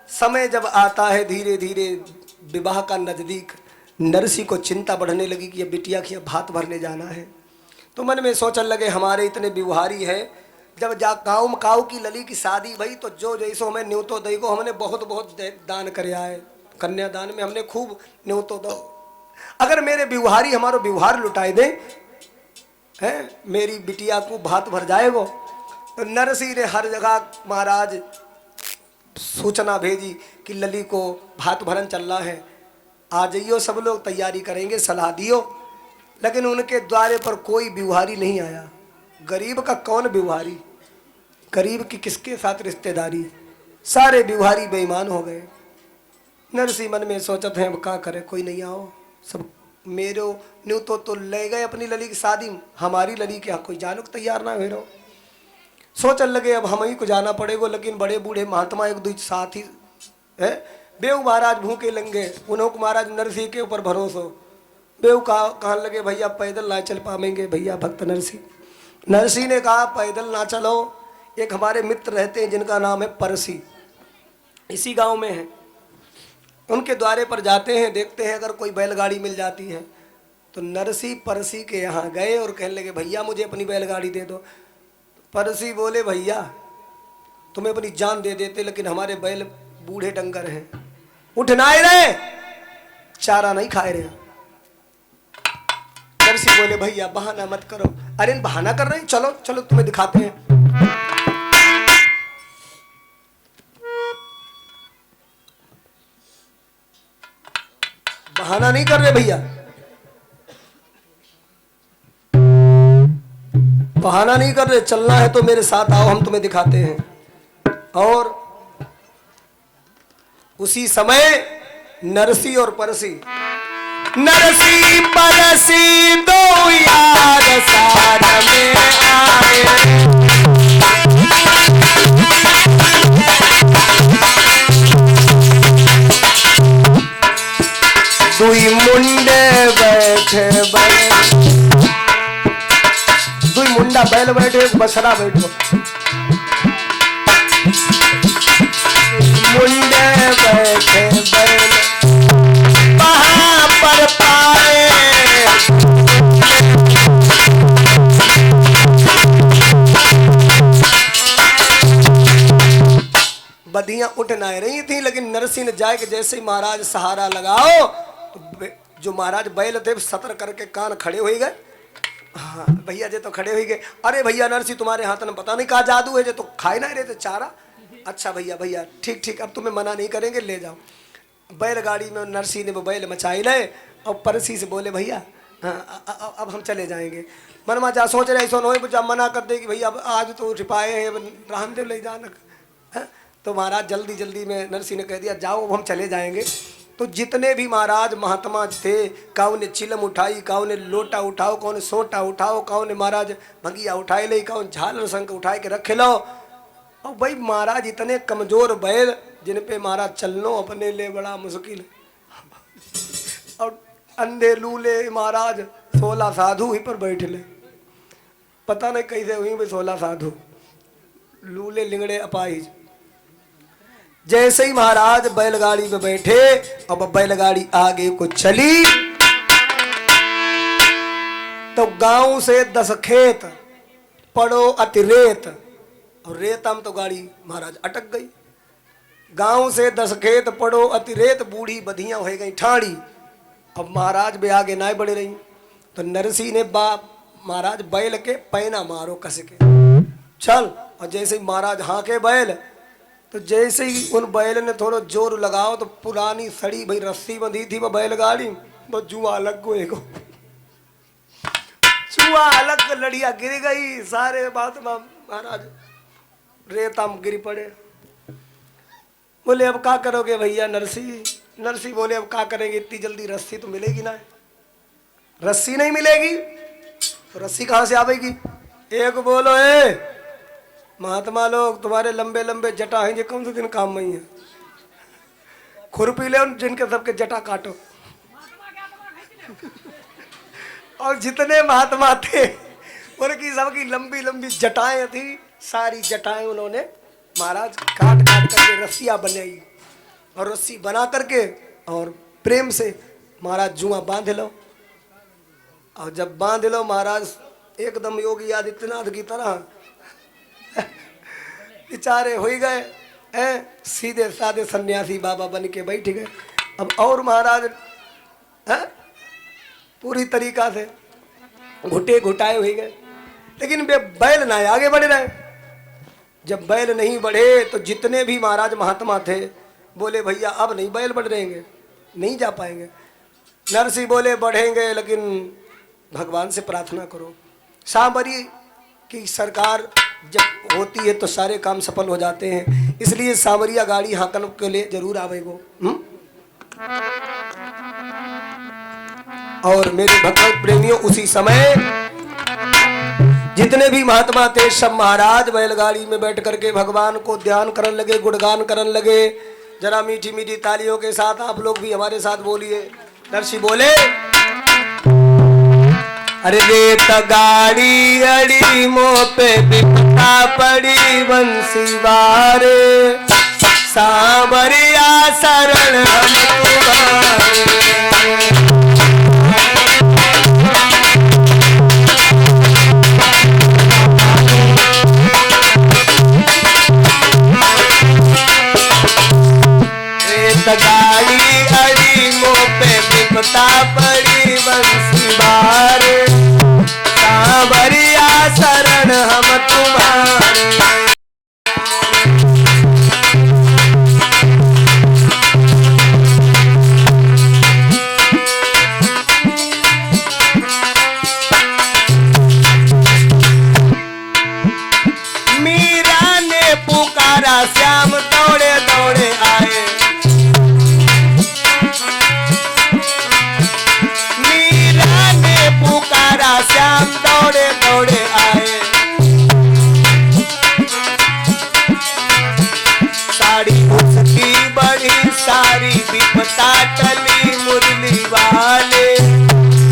समय जब आता है धीरे धीरे विवाह का नजदीक, नरसी को चिंता बढ़ने लगी कि अब बिटिया की भात भरने जाना है। तो मन में सोचने लगे हमारे इतने व्यवहारी है, जब जा काऊ काऊ की लली की शादी भई तो जो जैसो हमें न्योतो दई को हमने बहुत बहुत दान करे आए, कन्यादान में हमने खूब न्योतो दो। अगर मेरे व्यवहारी हमारो व्यवहार लुटाए दे है, मेरी बिटिया को भात भर जाएगो। तो नरसी ने हर जगह महाराज सूचना भेजी कि लली को भात भरन चल रहा है, आ जाइयो, सब लोग तैयारी करेंगे, सलाह दियो। लेकिन उनके द्वारे पर कोई व्यवहारी नहीं आया। गरीब का कौन व्यवहारी, गरीब की किसके साथ रिश्तेदारी, सारे व्यवहारी बेईमान हो गए। नरसी मन में सोचते हैं अब क्या करे, कोई नहीं आओ, सब मेरो न्यू तो ले गए अपनी लली की शादी, हमारी लली के यहाँ कोई जानो को तैयार ना हो। सोचने लगे अब हम ही को जाना पड़ेगा। लेकिन बड़े बूढ़े महात्मा एक दूसरे साथ ही है, बेऊ महाराज भूखे लंगे, उन्हों को महाराज नरसी के ऊपर भरोसा। बेऊ कहने लगे भैया पैदल ना चल पाएंगे भैया भक्त नरसी। नरसी ने कहा पैदल ना चलो, एक हमारे मित्र रहते हैं जिनका नाम है परसी, इसी गांव में है, उनके द्वारे पर जाते हैं, देखते हैं अगर कोई बैलगाड़ी मिल जाती है। तो नरसी परसी के यहाँ गए और कहने लगे भैया मुझे अपनी बैलगाड़ी दे दो। परसी बोले भैया तुम्हें अपनी जान दे देते, लेकिन हमारे बैल बूढ़े डंगर हैं, उठ ना रहे, चारा नहीं खाए रहे। नरसी बोले भैया बहाना मत करो। अरे बहाना कर रहे हैं, चलो चलो तुम्हें दिखाते हैं। बहाना नहीं कर रहे भैया, बहाना नहीं कर रहे, चलना है तो मेरे साथ आओ, हम तुम्हें दिखाते हैं। और उसी समय नरसी और परसी, नरसी परसी दो यार साथ में आए, दुई मुंडे बैठे दुई मुंडा बैल बैठे, एक बछड़ा बैठो, मुंडे बैठे बैल वहां पर पाए, बदियां उठ ना रही थी। लेकिन नरसी ने जाए कि जैसे ही महाराज सहारा लगाओ, जो महाराज बैल थे सतर करके कान खड़े हो गए। हाँ भैया जे तो खड़े हो गए। अरे भैया नरसी तुम्हारे हाथ में पता नहीं कहा जादू है, जो तो खाए ना रहे थे चारा। अच्छा भैया भैया ठीक ठीक, अब तुम्हें मना नहीं करेंगे, ले जाओ। बैलगाड़ी में नरसी ने वो बैल मचाई ले और परसी से बोले भैया हाँ अब हम चले जाएंगे। मन में जा सोच रहे ऐसा नहीं जब मना कर दे कि भैया अब आज तो छिपाए हैं, रामदेव ले जाना। तो महाराज जल्दी जल्दी में नरसी ने कह दिया जाओ अब हम चले जाएंगे। तो जितने भी महाराज महात्मा थे, काऊ ने चिलम उठाई, काऊ ने लोटा उठाओ, कौन ने सोटा उठाओ, काऊ ने महाराज भंगिया उठाए ले, काऊ झालर शंख उठाए के रखे लो। और भाई महाराज इतने कमजोर बैल जिन पे महाराज चलनो अपने लिए बड़ा मुश्किल। और अंधे लूले महाराज 16 साधु ही पर बैठ ले, पता नहीं कैसे हुई भाई 16 साधु लूले लिंगड़े अपाहिज। जैसे ही महाराज बैलगाड़ी में बैठे, अब बैलगाड़ी आगे को चली तो गांव से 10 खेत पड़ो अतिरेत, और रेतम तो गाड़ी महाराज अटक गई। गांव से 10 खेत पड़ो अतिरेत, बूढ़ी बधियां हो गई ठाड़ी। अब महाराज भी आगे ना बढ़े रही। तो नरसी ने महाराज बैल के पैना मारो कस के चल। और जैसे ही महाराज हाके बैल, तो जैसे ही उन बैल ने थोड़ा जोर लगाओ तो पुरानी सड़ी भाई रस्सी बंधी थी वो बैलगाड़ी, वो जुआ अलग को एक जुआ अलग लड़िया गिर गई। सारे बात महाराज रेता में गिर पड़े। बोले अब क्या करोगे भैया नरसी? नरसी बोले अब क्या करेंगे, इतनी जल्दी रस्सी तो मिलेगी ना, रस्सी नहीं मिलेगी तो रस्सी कहाँ से आवेगी? एक बोलो ए महात्मा लोग, तुम्हारे लंबे लंबे जटा हैं, ये कौन से दिन काम में ही है, खुरपी ले जिनके सबके जटा काटो। और जितने महात्मा थे उनकी सबकी लंबी लंबी जटाएं थी, सारी जटाएं उन्होंने महाराज काट काट करके रस्सियां बनाई। और रस्सी बना करके और प्रेम से महाराज जुआ बांध लो। और जब बांध लो महाराज एकदम योगी आदित्यनाथ की तरह बेचारे हो ही गए हैं, सीधे साधे सन्यासी बाबा बन के बैठ गए। अब और महाराज है पूरी तरीका से घुटे घुटाए हो गए, लेकिन वे बैल ना आगे बढ़ रहे। जब बैल नहीं बढ़े तो जितने भी महाराज महात्मा थे बोले भैया अब नहीं बैल बढ़ रहेंगे, नहीं जा पाएंगे। नरसिंह बोले बढ़ेंगे लेकिन भगवान से प्रार्थना करो। सांबरी की सरकार जब होती है तो सारे काम सफल हो जाते हैं, इसलिए सांवरिया गाड़ी हाकन के लिए जरूर आवेगो। और मेरे भक्त प्रेमियों उसी समय जितने भी महात्मा थे सब महाराज बैलगाड़ी में बैठ करके भगवान को ध्यान करने लगे, गुणगान करने लगे। जरा मीठी मीठी तालियों के साथ आप लोग भी हमारे साथ बोलिए। नरसिंह बोले अरे रेत गाड़ी अड़ी मुँह पे बिपता पड़ी बंसी बारे, सांवरिया शरण हम तुम्हारे। गाड़ी अड़ी मुँह पे बिपता पड़ी बंसी बारे, सांवरिया शरण हम तुम्हारे। मीरा ने पुकारा श्याम दौड़े दौड़े आए, श्याम दौड़े दौड़े आए। साड़ी उसकी बड़ी सारी विपता टली मुरली वाले,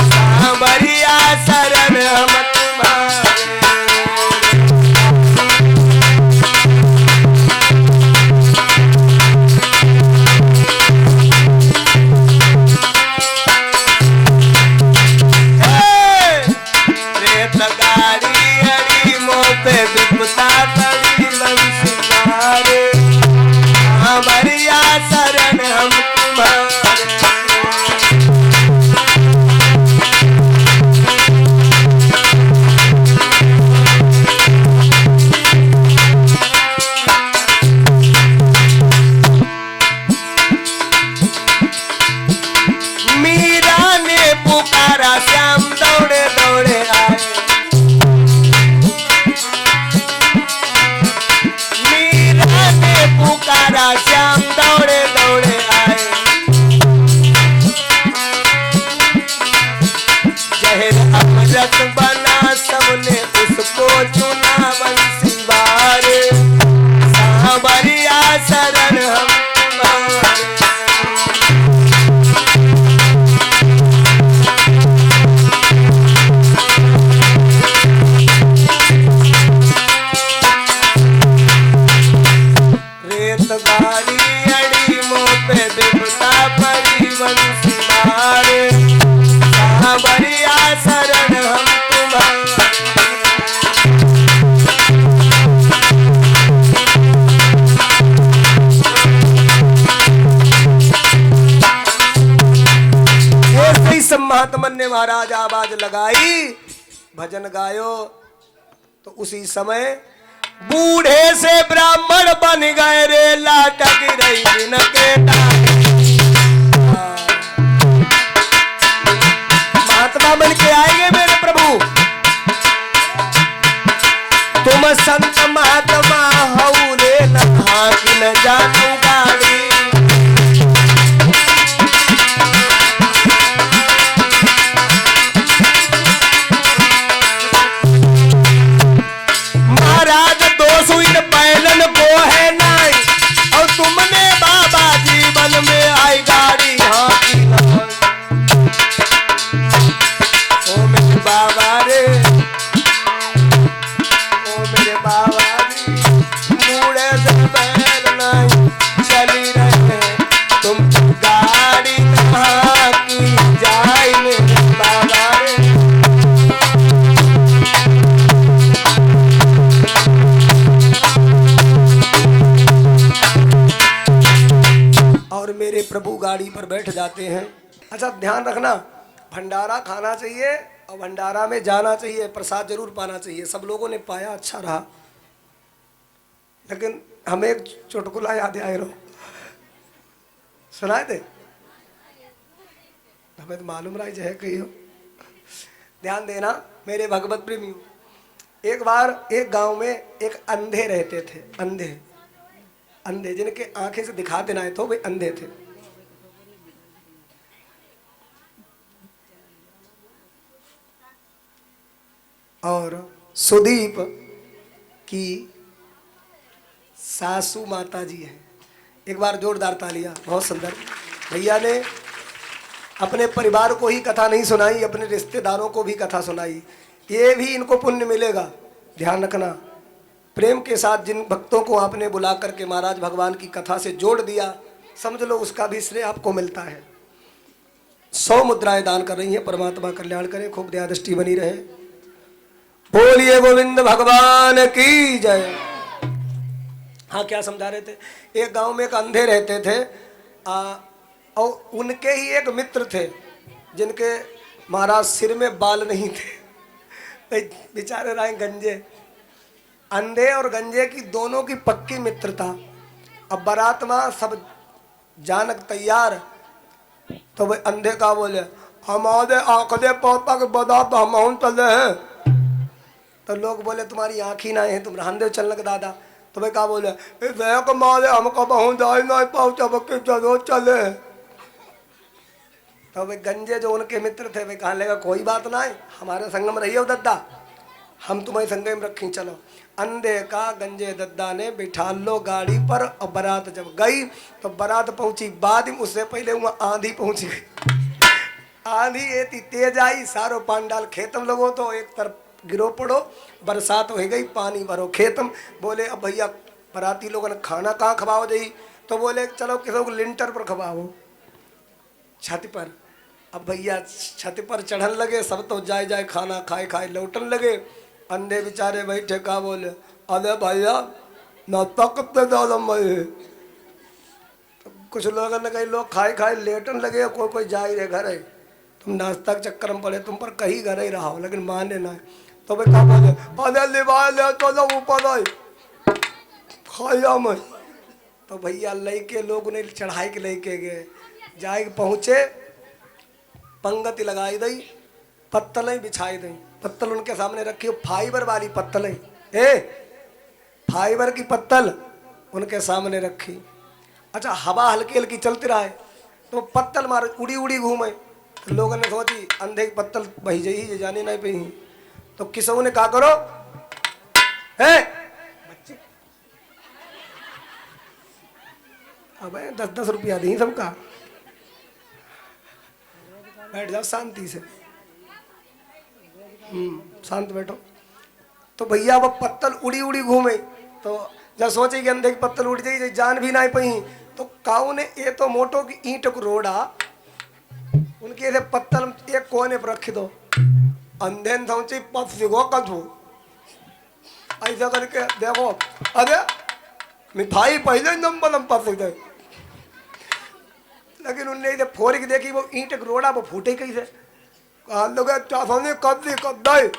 सांवरिया शरण हम तुम्हारे। सांवरिया शरण हम तुम्हारे। मीरा ने पुकारा श्याम दौड़े दौड़े आए, पुकारा श्याम दौड़े दौड़े आए। जहर अमृत बना सबने उसको चुना बंसी बारे, सांवरिया शरण हम तुम्हारे। गाड़ी अड़ी मुँह पे बिपता पड़ी बंसी बारे, सांवरिया शरण हम तुम्हारे। ऐसे ही सब महात्मन ने महाराज आवाज लगाई, भजन गायो। तो उसी समय बूढ़े से ब्राह्मण बन गए रे, लाटक रही दिन के महात्मा बन के आएंगे मेरे प्रभु। तुम संत महात्मा हऊ रे, न कि न जानू गाड़ी। महाराज दोष इन बैलन को है नहीं, और तुमने मेरे प्रभु गाड़ी पर बैठ जाते हैं। अच्छा ध्यान रखना, भंडारा खाना चाहिए और भंडारा में जाना चाहिए, प्रसाद जरूर पाना चाहिए। सब लोगों ने पाया, अच्छा रहा, लेकिन हमें एक चुटकुला याद आए रो, सुनाए थे, हमें तो मालूम रहा है कही हो। ध्यान देना मेरे भगवत प्रेमियों, एक बार एक गांव में एक अंधे रहते थे। अंधे अंधे जिनके आंखें से दिखाते ना तो वे अंधे थे। और सुदीप की सासू माता जी हैं। एक बार जोरदार तालियां, बहुत सुंदर। भैया ने अपने परिवार को ही कथा नहीं सुनाई, अपने रिश्तेदारों को भी कथा सुनाई। ये भी इनको पुण्य मिलेगा। ध्यान रखना, प्रेम के साथ जिन भक्तों को आपने बुला करके महाराज भगवान की कथा से जोड़ दिया, समझ लो उसका भी श्रेय आपको मिलता है। 100 मुद्राएं दान कर रही हैं। परमात्मा कल्याण करे, खूब दया दृष्टि बनी रहे। बोलिए गोविंद भगवान की जय। हाँ, क्या समझा रहे थे? एक गांव में एक अंधे रहते थे और उनके ही एक मित्र थे जिनके महाराज सिर में बाल नहीं थे। बेचारे रहे गंजे। अंधे और गंजे की दोनों की पक्की मित्रता। अब बारात में सब जानक तैयार, तो भाई अंधे का बोले हमारे आंखदे पापा के बदा हम चले हैं। तो लोग बोले तुम्हारी आँख ही ना है, तुम रामदेव चलने के दादा। तो भाई क्या बोले मारे हमको बहुत जाए ना पाओ चलो चले। तो भाई गंजे जो उनके मित्र थे वे कहने लगा कोई बात ना है, हमारे संग में रहिए दद्दा, हम तुम्हें संग में रखें चलो। अंधे का गंजे दद्दा ने बिठा लो गाड़ी पर और बारात जब गई तो बारात पहुंची बाद में, उससे पहले वहाँ आंधी पहुंच गई। आंधी इतनी तेज आई, सारो पांडाल खेतम लगो तो एक तरफ गिरो पड़ो, बरसात हो गई, पानी भरो खेतम। बोले अब भैया बराती लोगों ने खाना कहाँ खवाओ जाई? तो बोले चलो किसी को लिंटर पर खवाओ, छत पर। अब भैया छत पर चढ़न लगे, सब तो जाए जाए खाना खाए खाए लौटन लगे। अंधे बेचारे बैठे का बोले अरे भैया नाश्ता कितने ज्यादा मजे। तो कुछ लोगों ने कही लोग खाए खाए लेटन लगे, कोई कोई जा ही रहे घर है, तुम नाश्ता के चक्कर में पड़े, तुम पर कहीं घर ही रहा हो, लेकिन माने ना। तो भाई कहा बोले अरे लिवा ले चलो ऊपर आए खाया मैं। तो भैया लेके लोग उन्हें चढ़ाई के लेके गए, जाए पहुँचे, पंगति लगाई दी, पत्तलें बिछाई दी। पत्तल उनके सामने रखी, फाइबर वाली पत्तलें, फाइबर की पत्तल उनके सामने रखी। अच्छा हवा हल्की हल्की चलती रहा है तो पत्तल मार उड़ी उड़ी घूमे। तो लोगों ने सोची अंधे की पत्तल बही जाई जाने नहीं पी। तो किसों ने कहा करो है बच्चे, अब 10-10 रुपया दी सबका, बैठ जाओ शांति से, शांत बैठो। तो भैया वो पत्तल उड़ी उड़ी घूमे। तो जब सोचे कि अंधे की पत्तल उड़ जाई जान भी ना पही, तो काऊ ने ये तो मोटो की ईंट को रोड़ा, उनके ऐसे पत्तल एक कोने पर रख दो। अंधे ने सोची पत सिगो कदू, ऐसा करके देखो अरे मिठाई पहले नंबर पत दे, लेकिन उनने इसे फोड़ के देखी वो ईंट को रोड़ा, वो फूटे कैसे। कद्दी कद्दाई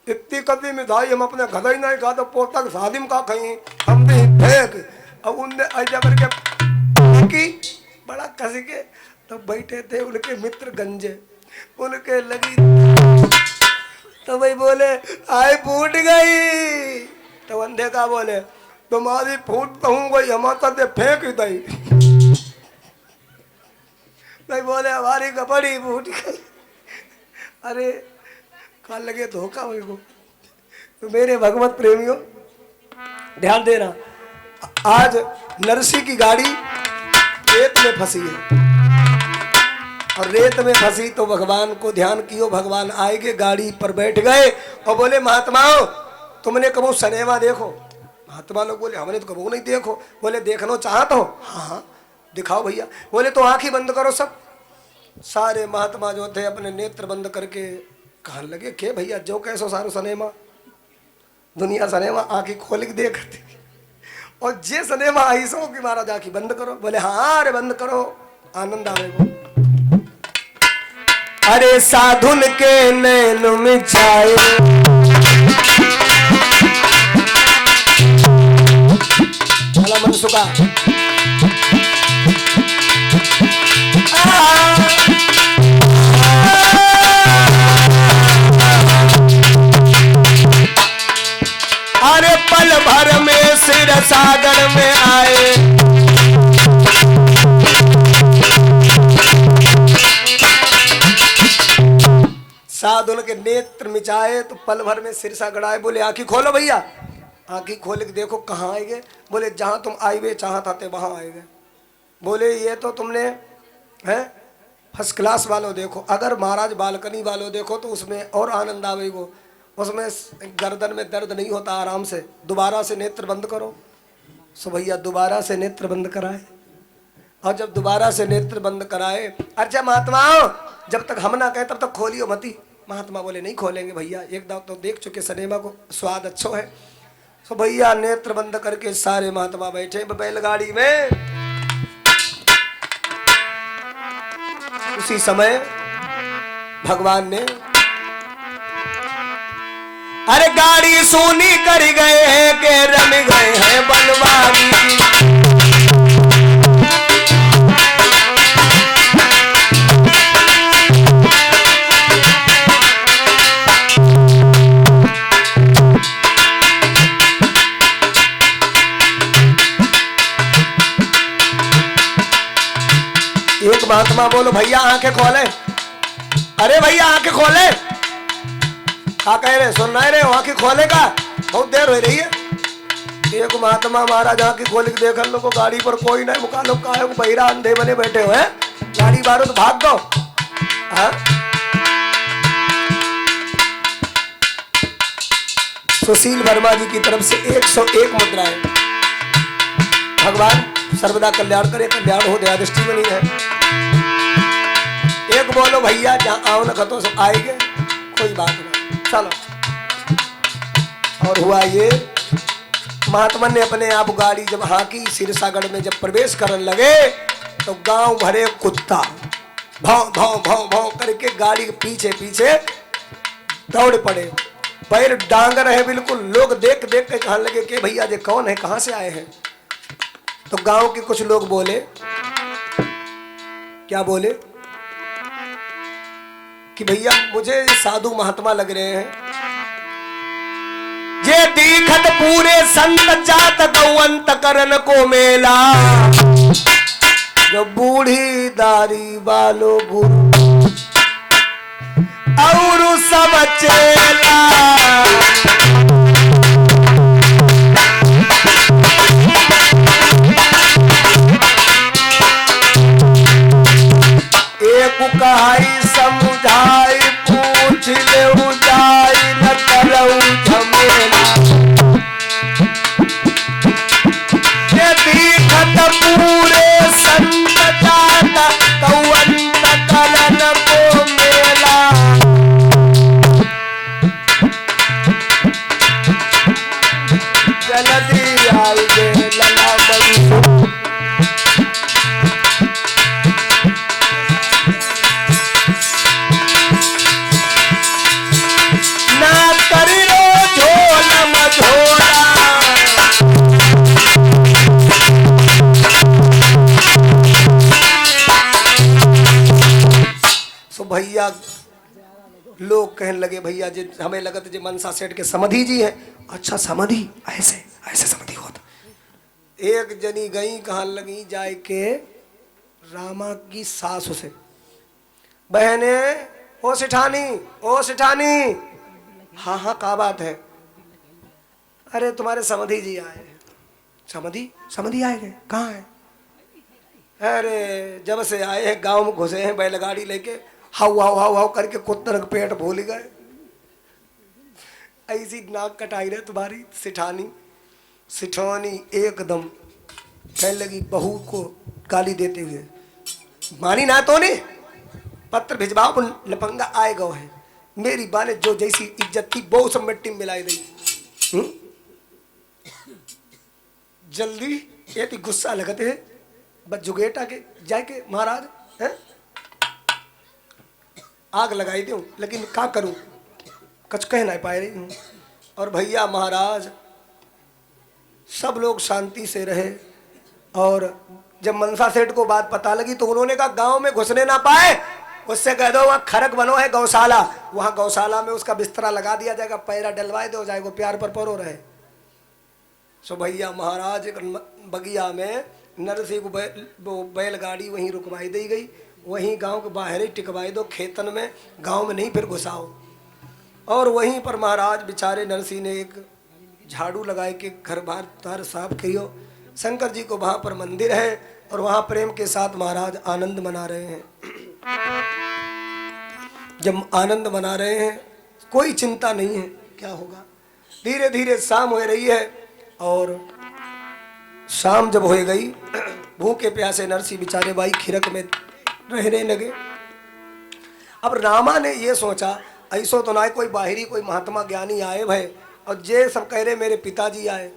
इतनी कद्दी मिठाई हम अपने घर ही नहीं खा तो पोता की शादी में का खाई, हम भी फेंक। अब उनने ऐसा करके की बड़ा कस के, तो बैठे थे उनके मित्र गंजे, उनके लगी तो भाई बोले आई फूट गई। तो अंधे का बोले तुम्हारी फूट तो हूँ गई, हमारा तो फेंक दई। भाई बोले हमारी कपड़ी फूट गई। अरे कहा लगे धोखा हुई को। तो मेरे भगवत प्रेमियों ध्यान देना, आज नरसी की गाड़ी रेत में फंसी है, और रेत में फंसी तो भगवान को ध्यान कियो, भगवान आएंगे, गाड़ी पर बैठ गए और बोले महात्माओं तुमने कबो सनेमा देखो? महात्मा लोग बोले हमने तो कबो नहीं देखो। बोले देखना चाहत हो? हाँ हाँ दिखाओ भैया। बोले तो आंखें बंद करो सब। सारे महात्मा जो थे अपने नेत्र बंद करके कहने लगे के भैया जो कैसो सारो सनेमा, दुनिया सनेमा आंखें खोल के देखते। और जे सनेमा आई सो कि महाराज आंखी बंद करो। बोले हाँ अरे बंद करो, आनंद आवेगो। अरे साधुन के नैन मिचाए, भला मन सुखा। अरे पल भर में सिर सागर में आए, साधुन के नेत्र मिचाए तो पल भर में सिर सा गड़ाए। बोले आंखी खोलो भैया, आंखी खोल के देखो कहाँ आए गए। बोले जहां तुम आए हुए चाहत थे वहां आए गए। बोले ये तो तुमने है फर्स्ट क्लास वालों देखो, अगर महाराज बालकनी वालों देखो तो उसमें और आनंद आवेगो, उसमें गर्दन में दर्द नहीं होता, आराम से। दोबारा से नेत्र बंद करो। सो भैया दोबारा से नेत्र बंद कराए, और जब दोबारा से नेत्र बंद कराए, अच्छा महात्माओं जब तक हम ना कहे तब तक खोलियो मती। महात्मा बोले नहीं खोलेंगे भैया, एक दाव तो देख चुके सिनेमा को, स्वाद अच्छा है। सो भैया नेत्र बंद करके सारे महात्मा बैठे बैलगाड़ी में। उसी समय भगवान ने अरे गाड़ी सोनी कर गए हैं के रम गए हैं बनवारी। एक महात्मा बोलो भैया आंखें खोले। अरे भैया आंखें खोले, क्या कह रहे, सुन रहे हो? आंखें खोले का बहुत देर हो रही है। एक महात्मा महाराज आंखें खोल के देख लो, गाड़ी पर कोई नहीं, मुका लोग का है वो बहिरा अंधे बने बैठे हुए, गाड़ी बारो तो भाग दो। हाँ सुशील वर्मा जी की तरफ से 101 मुद्राएं। भगवान सर्वदा कल्याण करे, कल्याण हो दया दृष्टि में नहीं है। एक बोलो भैया जहां आओ न खतो सब आएंगे, कोई बात नहीं, चलो। और हुआ ये, महात्मा ने अपने आप गाड़ी जब हाकी सिरसागढ़ में जब प्रवेश करने लगे तो गांव भरे कुत्ता भाव भाव भाव भाव करके गाड़ी के पीछे पीछे दौड़ पड़े, पैर डांग रहे बिल्कुल। लोग देख देख के कहने लगे कि भैया ये कौन है, कहां से आए हैं। तो गांव के कुछ लोग बोले, क्या बोले कि भैया मुझे साधु महात्मा लग रहे हैं, ये दीखत पूरे संत जात गौवंत करन को मेला, जो बूढ़ी दारी वालो गुरु और सब चेला। कहाई समझाई पूछ ले जाई न करऊ झमेला, ये दीखत पूरे संत जात गौवंत करन को मेला। जल्दी आई गे लला बंसु, भैया लोग कहने लगे भैया जी हमें लगत जी मनसा सेठ के समधी जी है। अच्छा समधी, ऐसे ऐसे समधी होता। एक जनी गई कहाँ लगी जाए के रामा की सास से, बहने ओ सिठानी, ओ सिठानी। हाँ हाँ क्या बात है। अरे तुम्हारे समधी जी आए। समधी समधी आए गए, कहाँ है? अरे जब से आए हैं गांव में घुसे हैं बैलगाड़ी लेके, हाउ हाउ हाउ हाउ करके कुत्तर का पेट भूल गए। ऐसी नाक कटाई रहे तुम्हारी सिठानी। सिठानी एकदम कहने लगी बहू को गाली देते हुए, मानी ना तो ने पत्र भिजवाओ, लफंगा आए गो है। मेरी बाने जो जैसी इज्जत थी वो सब मिट्टी में मिलाई दी। जल्दी ये तो गुस्सा लगते है बस जुगेटा के जाके महाराज है आग लगाई दूं, लेकिन क्या करूं, कुछ कह नहीं पा रही हूं। और भैया महाराज सब लोग शांति से रहे। और जब मनसा सेठ को बात पता लगी तो उन्होंने कहा गांव में घुसने ना पाए, उससे कह दो वहाँ खरक बनो है गौशाला, वहाँ गौशाला में उसका बिस्तरा लगा दिया जाएगा, पैरा डलवाए दो जाएगा, प्यार पर परो रहे। सो भैया महाराज बगिया में नरसिंह को बैलगाड़ी वहीं रुकवाई दी गई, वहीं गांव के बाहर ही टिकवाई दो, खेतन में, गांव में नहीं फिर घुसाओ। और वहीं पर महाराज बेचारे नरसिंह ने एक झाड़ू लगाए के घर बार तार साफ करियो। शंकर जी को वहाँ पर मंदिर है और वहाँ प्रेम के साथ महाराज आनंद मना रहे हैं। जब आनंद मना रहे हैं कोई चिंता नहीं है क्या होगा। धीरे धीरे शाम हो रही है और शाम जब हो गई भूखे प्यासे नरसिंह बेचारे भाई खिरक में रहने लगे। अब रामा ने ये सोचा ऐसो तो ना कोई बाहरी कोई महात्मा ज्ञानी आए भाई और जे सब कह रहे मेरे पिताजी आए,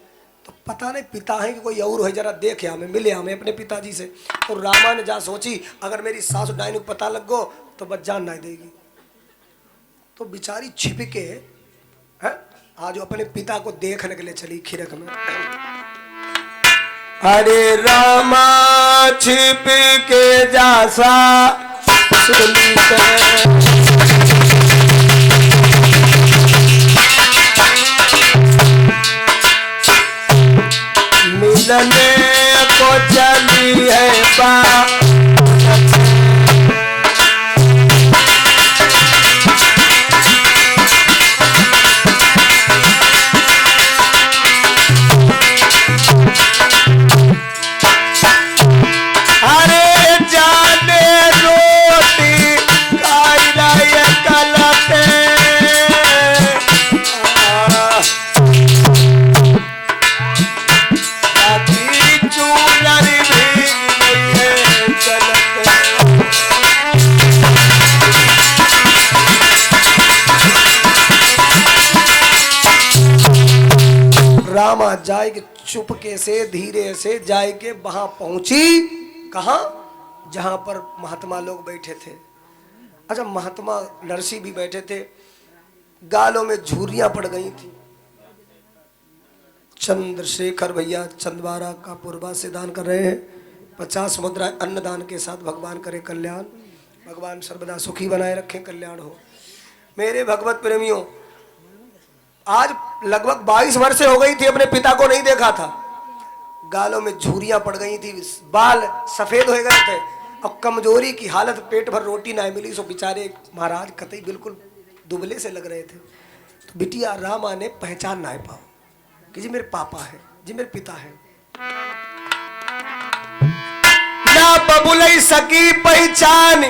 तो पता नहीं पिता है कि कोई और है, जरा देखे हमें मिले हमें अपने पिताजी से। तो रामा ने जा सोची अगर मेरी सासु डायन को पता लग गो तो बच जान नहीं देगी। तो बेचारी छिप के आज अपने पिता को देखने के लिए चली खिरक में। अरे रामा छिप के जासा मिलने को चली है बा रामा जाए के चुपके से धीरे से जाए के वहां पहुंची। कहा जहां पर महात्मा लोग बैठे थे। अच्छा महात्मा नरसिंह भी बैठे थे, गालों में झुर्रियां पड़ गई थी। चंद्रशेखर भैया चंदवारा का पूर्वा से दान कर रहे हैं, 50 मुद्रा अन्नदान के साथ भगवान करे कल्याण, भगवान सर्वदा सुखी बनाए रखें, कल्याण हो। मेरे भगवत प्रेमियों आज लगभग 22 वर्ष हो गई थी अपने पिता को नहीं देखा था। गालों में झुर्रियां पड़ गई थी, बाल सफेद हो गए थे और कमजोरी की हालत, पेट भर रोटी ना मिली। सो बेचारे महाराज कतई बिल्कुल दुबले से लग रहे थे। तो बिटिया रामा ने पहचान ना पाओ कि जी मेरे पापा है, जी मेरे पिता है। ना बबुलई सकी पहचान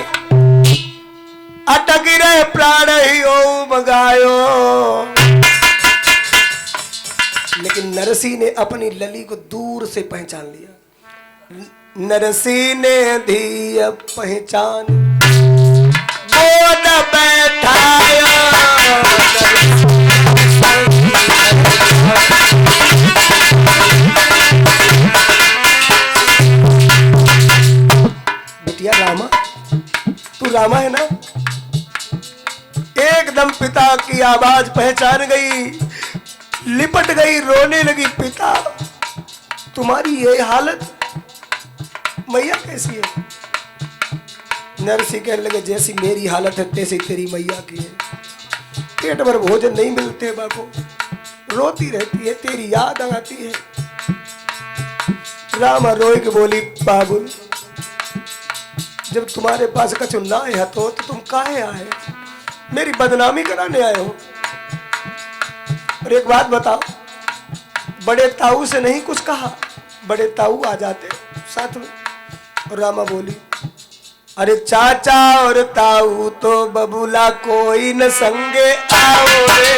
अटक रहे प्राण ही ओ मगायो। लेकिन नरसिंह ने अपनी लली को दूर से पहचान लिया। नरसिंह ने धी पहचान बोल बैठाया। बिटिया रामा, तू रामा है ना? एकदम पिता की आवाज पहचान गई, लिपट गई, रोने लगी। पिता तुम्हारी ये हालत, मैया कैसी है? नरसिंह कहने लगे जैसी मेरी हालत है तैसी तेरी मैया की है। पेट भर भोजन नहीं मिलते बापू, रोती रहती है, तेरी याद आती है। रामा रोए के बोली बाबुल जब तुम्हारे पास कछु ना है तो तुम काहे आए? मेरी बदनामी कराने आए हो? और एक बात बताओ, बड़े ताऊ से नहीं कुछ कहा, बड़े ताऊ आ जाते साथ में। और रामा बोली अरे चाचा और ताऊ तो बबूला कोई न संगे आओ रे।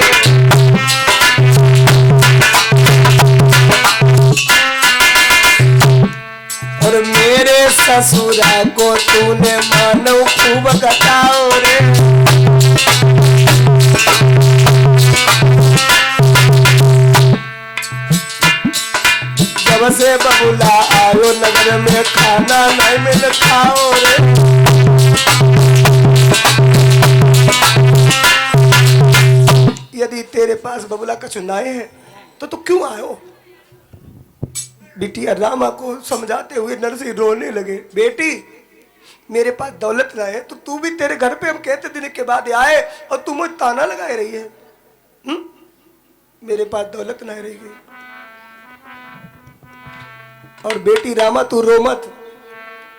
और मेरे ससुरा को तूने मानो खूब कटाओ रे। जब से बबुला आयो नगर में खाना नहीं मिल खाओ रे। यदि तेरे पास बबुला कछु नाए है तो तू क्यों आयो? बिटिया रामा को समझाते हुए नरसिंह रोने लगे। बेटी मेरे पास दौलत ना है तो तू भी, तेरे घर पे हम कहते दिन के बाद आए और तू मुझे ताना लगाए रही है। मेरे पास दौलत ना रहेगी। और बेटी रामा तू रो मत,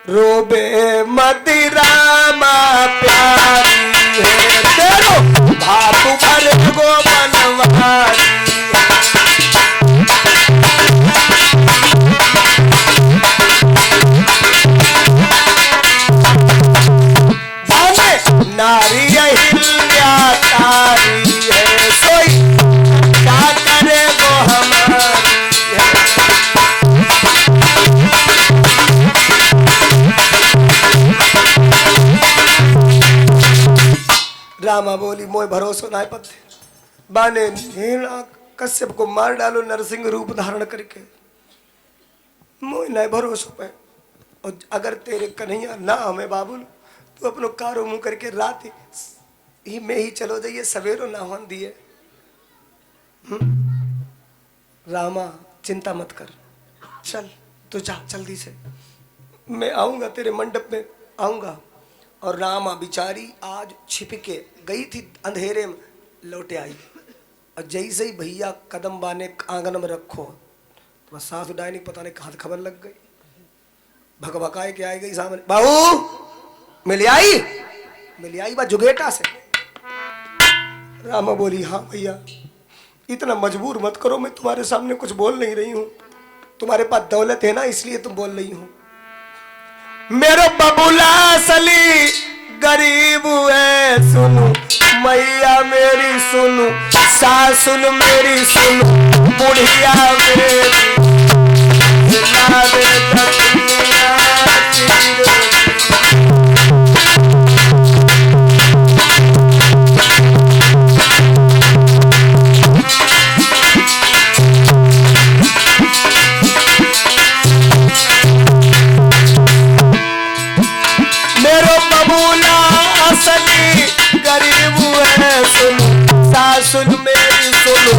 रोबे मत रामा प्यारी है तेरो भातु भर गो बनवारी। नारी अहिल्या तारी है सोई क्या करे वो हमारी है। रामा बोली मोय भरोसा ना पते बाने हिरणा कश्यप को मार डालो नरसिंह रूप धारण करके, मोय ना भरोसा पे। और अगर तेरे कन्हैया ना हमें बाबुल तो अपनो कारो मुंह करके रात ही में ही चलो जाइए, सवेरो ना होन दिए। रामा चिंता मत कर, चल तू जा जल्दी से, मैं आऊंगा तेरे मंडप में आऊंगा। और रामा बिचारी आज छिप के गई थी अंधेरे में, लौटे आई और जैसे ही भैया कदम बाने आंगन में रखो तो बस सासु डायनी पता नहीं कहाँ खबर लग गई, भगभकाए के आई गई सामने। बाबू मिल आई बा जुगेटा से। रामा बोली हाँ भैया इतना मजबूर मत करो, मैं तुम्हारे सामने कुछ बोल नहीं रही हूं, तुम्हारे पास दौलत है ना इसलिए तुम बोल रही हो। मेरो बबुला सली गरीब है सुनो, मैया मेरी सुनो, सासुन मेरी सुनो, बुढ़िया मेरी सुन मेरी सुनो,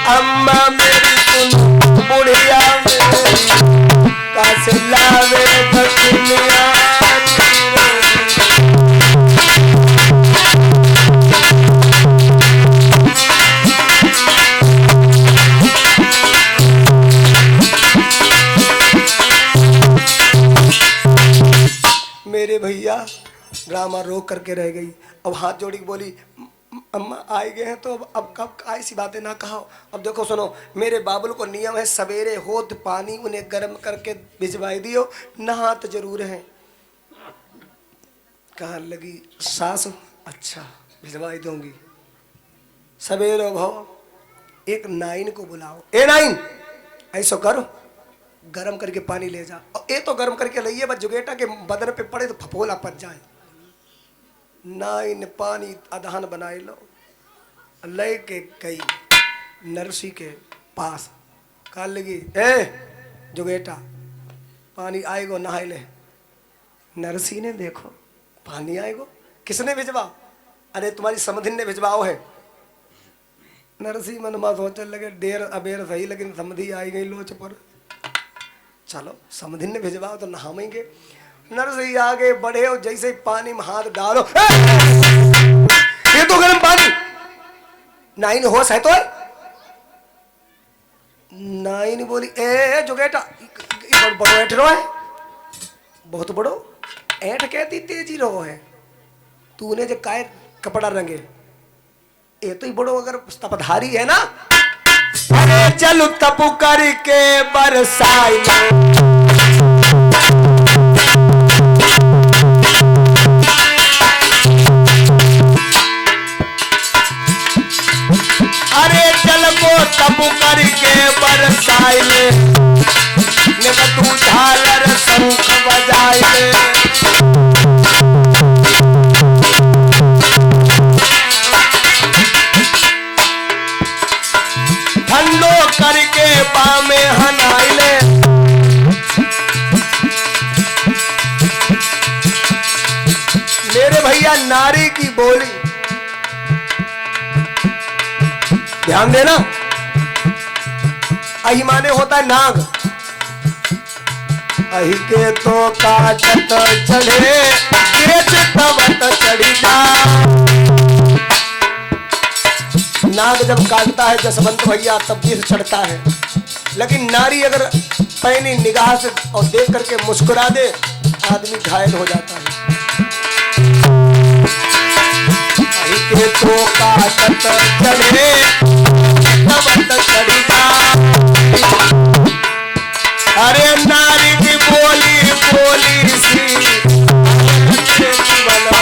अम्मा मेरी सुनो, बुढ़िया मेरी कासे लावे दक्षिणिया। मेरे भैया रामा रो करके रह गई। अब हाथ जोड़ी बोली अम्मा आए गए हैं तो अब कब ऐसी बातें ना कहो। अब देखो सुनो, मेरे बाबुल को नियम है सवेरे होत पानी उन्हें गर्म करके भिजवाई दियो, नहात जरूर है। कहाँ लगी सास, अच्छा भिजवाई दूंगी। सवेरे भाव एक नाइन को बुलाओ, ए नाइन ऐसा करो गर्म करके पानी ले जा। और ये तो गर्म करके लाइए बस जुगेटा के बदन पे पड़े तो फपोला पच जाए। नाइन पानी अधान बनाए लो, ले के गई नरसी के पास। कहा लगी ए जुगेटा पानी आएगो नहाए ले। नरसी ने देखो पानी आएगो, किसने भिजवाओ? अरे तुम्हारी समधिन ने भिजवाओ है। नरसी मन में सोचने लगे देर अबेर सही लेकिन समधि आई गई लोच पर, चलो समधिन ने भिजवाओ तो नहाएंगे। नरसी आगे बढ़े और जैसे पानी में हाथ डालो, ये तो गर्म पानी। नाइन होश है तो नाइन बोली ए जुगेटा बड़ो ऐठ रो है, बहुत बड़ो ऐठ कहती तेजी रो है। तूने जो काय कपड़ा रंगे ये तो ही बड़ो अगर तपधारी है ना। अरे चल तपु करके बरसाई तब करके बरसाई ले, तू झालर शंख बजाई ले। ठंडो करके बामे हनाई ले, भैया नारी की बोली, ध्यान देना, अहि माने होता है नाग। अहि के तो काटत चढ़े चितवत चढ़ी जा। नाग जब काटता है जसवंत भैया तब भी चढ़ता है, लेकिन नारी अगर पैनी निगाह से और देख करके मुस्कुरा दे आदमी घायल हो जाता है। अहि के तो काटत चढ़े चितवत चढ़ी जा। अरे नारी की बोली बोली सी बना।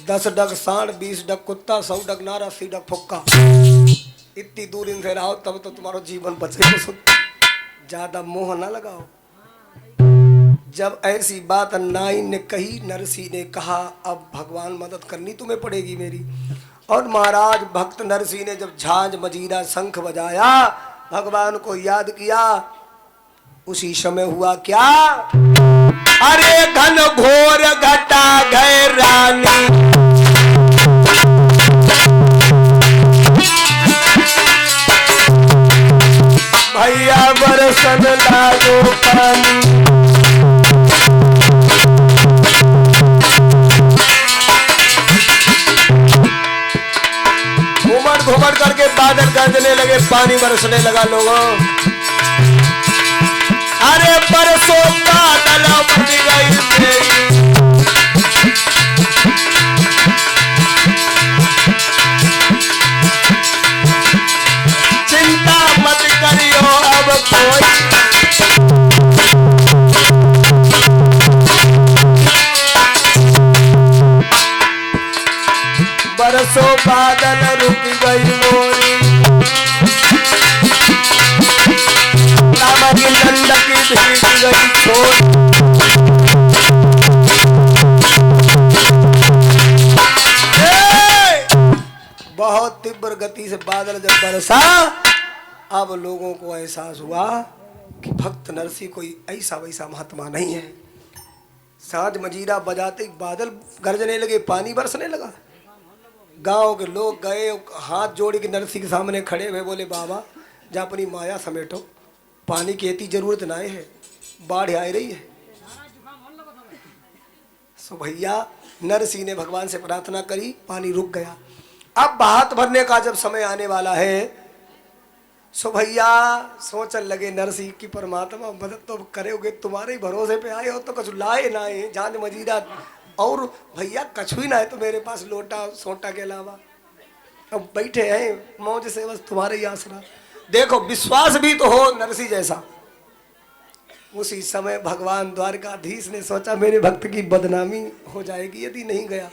10 डग सांड 20 डग कुत्ता 100 डग नारा 80 डग फुक्का। इतनी दूर इनसे रहो तब तो तुम्हारा जीवन बचे। ज्यादा मोह ना लगाओ। जब ऐसी बात नाई ने कही, नरसी ने कहा अब भगवान मदद करनी तुम्हें पड़ेगी मेरी। और महाराज भक्त नरसी ने जब झांझ मजीरा शंख बजाया, भगवान को याद किया, उसी समय हुआ क्या? अरे घन घोर घटा गए रानी, भैया बरसन लागो पानी। घुमड़ करके बादल गरजने लगे, पानी बरसने लगा लोगों। अरे बरसों बादल बन गई चिंता मत करियो अब कोई। बरसों बादल रुक गई मोरी, राम की नंद की भीग गई छोरी। बहुत तीव्र गति से बादल जब बरसा, अब लोगों को एहसास हुआ कि भक्त नरसी कोई ऐसा वैसा महात्मा नहीं है। सांझ मजीरा बजाते बादल गरजने लगे, पानी बरसने लगा। गांव के लोग गए, हाथ जोड़ के नरसी के सामने खड़े हुए, बोले बाबा जा अपनी माया समेटो, पानी की इतनी जरूरत ना है, बाढ़ आ रही है। सो भैया नरसी ने भगवान से प्रार्थना करी, पानी रुक गया। अब हाथ भरने का जब समय आने वाला है, सो भैया सोचने लगे नरसी की परमात्मा मदद तो करोगे, तुम्हारे भरोसे पे आए हो तो कुछ लाए ना है, झांझ मजीरा और भैया कछु ही ना है तो मेरे पास लोटा सोटा के अलावा। अब बैठे हैं मौज से, बस तुम्हारे ही आसरा। देखो विश्वास भी तो हो नरसी जैसा। उसी समय भगवान द्वारकाधीश ने सोचा मेरे भक्त की बदनामी हो जाएगी यदि नहीं गया,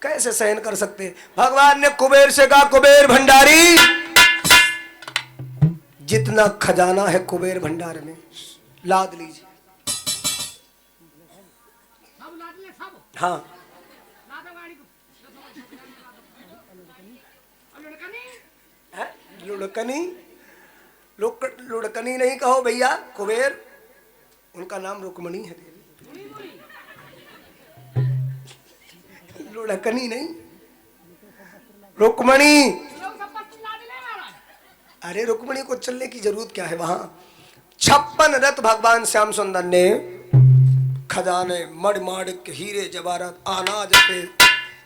कैसे सहन कर सकते। भगवान ने कुबेर से कहा कुबेर भंडारी, जितना खजाना है कुबेर भंडार में लाद लीजिए। हाँ लुढ़कनी, लुढ़कनी नहीं कहो भैया, कुबेर उनका नाम रुक्मणी है। लुढ़कनी नहीं, रुक्मणी। अरे रुक्मणी को चलने की जरूरत क्या है? वहां 56 रथ भगवान श्याम सुंदर ने खजाने मड़ माड़िक हीरे जवाहरात अनाज पे